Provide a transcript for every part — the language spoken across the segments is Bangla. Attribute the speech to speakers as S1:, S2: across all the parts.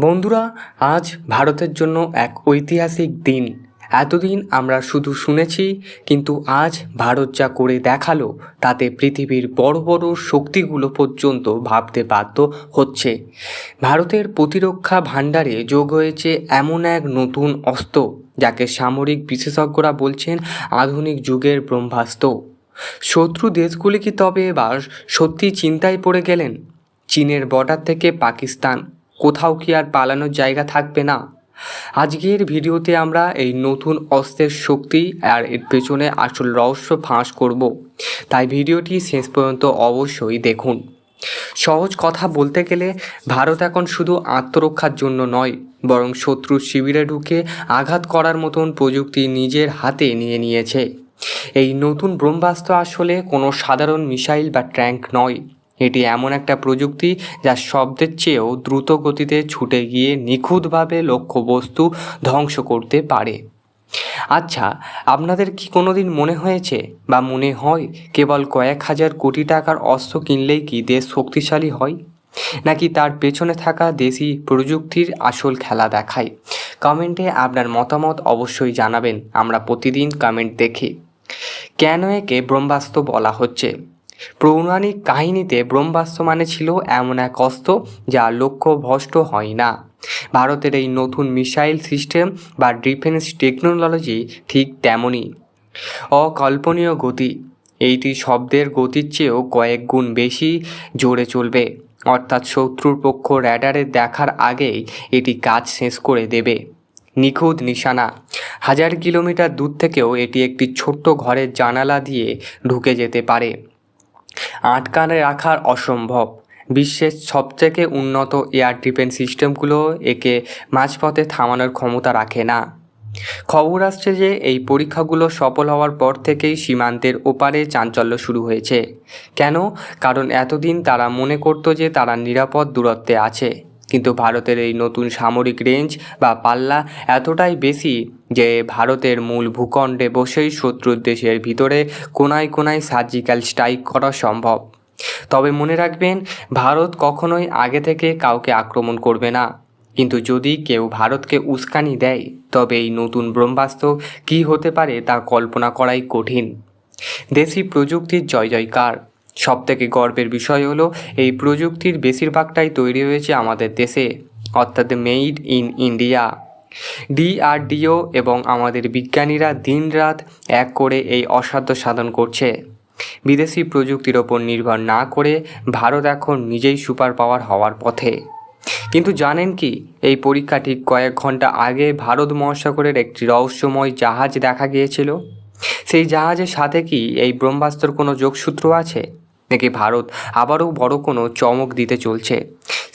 S1: বন্ধুরা, আজ ভারতের জন্য এক ঐতিহাসিক দিন। এতদিন আমরা শুধু শুনেছি, কিন্তু আজ ভারত যা করে দেখালো তাতে পৃথিবীর বড় বড় শক্তিগুলো পর্যন্ত ভাবতে বাধ্য হচ্ছে। ভারতের প্রতিরক্ষা ভাণ্ডারে যোগ হয়েছে এমন এক নতুন অস্ত্র, যাকে সামরিক বিশেষজ্ঞরা বলছেন আধুনিক যুগের ব্রহ্মাস্ত্র। শত্রু দেশগুলি কি তবে এবার সত্যি চিন্তায় পড়ে গেলেন? চীনের বর্ডার থেকে পাকিস্তান, কোথাও কি আর পালানোর জায়গা থাকবে না? আজকের ভিডিওতে আমরা এই নতুন অস্ত্রের শক্তি আর এর পেছনে আসল রহস্য ফাঁস করব, তাই ভিডিওটি শেষ পর্যন্ত অবশ্যই দেখুন। সহজ কথা বলতে গেলে, ভারত এখন শুধু আত্মরক্ষার জন্য নয়, বরং শত্রুর শিবিরে ঢুকে আঘাত করার মতন প্রযুক্তি নিজের হাতে নিয়ে নিয়েছে। এই নতুন ব্রহ্মাস্ত্র আসলে কোনো সাধারণ মিসাইল বা ট্যাঙ্ক নয়। এটি এমন একটা প্রযুক্তি যা শব্দের চেয়েও দ্রুত গতিতে ছুটে গিয়ে নিখুঁতভাবে লক্ষ্যবস্তু ধ্বংস করতে পারে। আচ্ছা, আপনাদের কি কোনোদিন মনে হয়েছে বা মনে হয় কেবল কয়েক হাজার কোটি টাকার অস্ত্র কিনলেই কি দেশ শক্তিশালী হয়, নাকি তার পেছনে থাকা দেশি প্রযুক্তির আসল খেলা দেখায়? কমেন্টে আপনার মতামত অবশ্যই জানাবেন, আমরা প্রতিদিন কমেন্ট দেখি। কেন একে ব্রহ্মাস্ত্র বলা হচ্ছে? পৌরাণিক কাহিনীতে ব্রহ্মাস্ত্র মানে ছিল এমন এক অস্ত্র যা লক্ষ্যভ্রষ্ট হয় না। ভারতের এই নতুন মিসাইল সিস্টেম বা ডিফেন্স টেকনোলজি ঠিক তেমনই। অকল্পনীয় গতি, এইটি শব্দের গতির চেয়েও কয়েক গুণ বেশি জোরে চলবে, অর্থাৎ শত্রুর পক্ষ র্যাডারে দেখার আগেই এটি কাজ শেষ করে দেবে। নিখুঁত নিশানা, 1000 কিলোমিটার দূর থেকেও এটি একটি ছোট্ট ঘরের জানালা দিয়ে ঢুকে যেতে পারে। আটকানে রাখার অসম্ভব। বিশ্বের সবথেকে উন্নত এয়ার ডিফেন্স সিস্টেমগুলো একে মাঝপথে থামানোর ক্ষমতা রাখে না। খবর আসছে যে এই পরীক্ষাগুলো সফল হওয়ার পর থেকেই সীমান্তের ওপারে চাঞ্চল্য শুরু হয়েছে। কেন? কারণ এতদিন তারা মনে করতো যে তারা নিরাপদ দূরত্বে আছে, কিন্তু ভারতের এই নতুন সামরিক রেঞ্জ বা পাল্লা এতটাই বেশি যে ভারতের মূল ভূখণ্ডে বসেই শত্রুর দেশের ভিতরে কোনায় কোনায় সার্জিক্যাল স্ট্রাইক করা সম্ভব। তবে মনে রাখবেন, ভারত কখনোই আগে থেকে কাউকে আক্রমণ করবে না, কিন্তু যদি কেউ ভারতকে উস্কানি দেয়, তবে এই নতুন ব্রহ্মাস্ত্র কী হতে পারে তা কল্পনা করাই কঠিন। দেশি প্রযুক্তির জয় জয়কার। সবথেকে গর্বের বিষয় হলো এই প্রযুক্তির বেশিরভাগটাই তৈরি হয়েছে আমাদের দেশে, অর্থাৎ মেড ইন ইন্ডিয়া। DRDO এবং আমাদের বিজ্ঞানীরা দিনরাত এক করে এই অসাধ্য সাধন করছে। বিদেশি প্রযুক্তির ওপর নির্ভর না করে ভারত এখন নিজেই সুপার পাওয়ার হওয়ার পথে। কিন্তু জানেন কি, এই পরীক্ষা ঠিক কয়েক ঘন্টা আগে ভারত মহাসাগরের একটি রহস্যময় জাহাজ দেখা গিয়েছিল। সেই জাহাজের সাথে কি এই ব্রহ্মাস্ত্রর কোনো যোগসূত্র আছে, নাকি ভারত আবারও বড় কোনো চমক দিতে চলছে?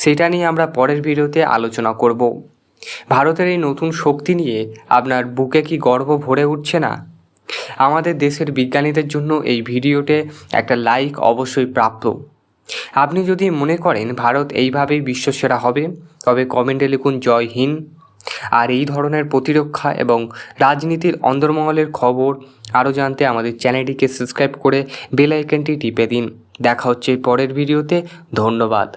S1: সেটা নিয়ে আমরা পরের ভিডিওতে আলোচনা করব। ভারতের এই নতুন শক্তি নিয়ে আপনার বুকে কি গর্ব ভরে উঠছে না? আমাদের দেশের বিজ্ঞানীদের জন্য এই ভিডিওতে একটা লাইক অবশ্যই প্রাপ্য। আপনি যদি মনে করেন ভারত এইভাবেই বিশ্বসেরা হবে, তবে কমেন্টে লিখুন জয় হিন্দ। আর এই ধরনের প্রতিরক্ষা এবং রাজনীতির অন্দরমহলের খবর আরও জানতে আমাদের চ্যানেলটিকে সাবস্ক্রাইব করে বেল আইকনটি টিপে দিন। দেখা হচ্ছে পরের ভিডিওতে। ধন্যবাদ।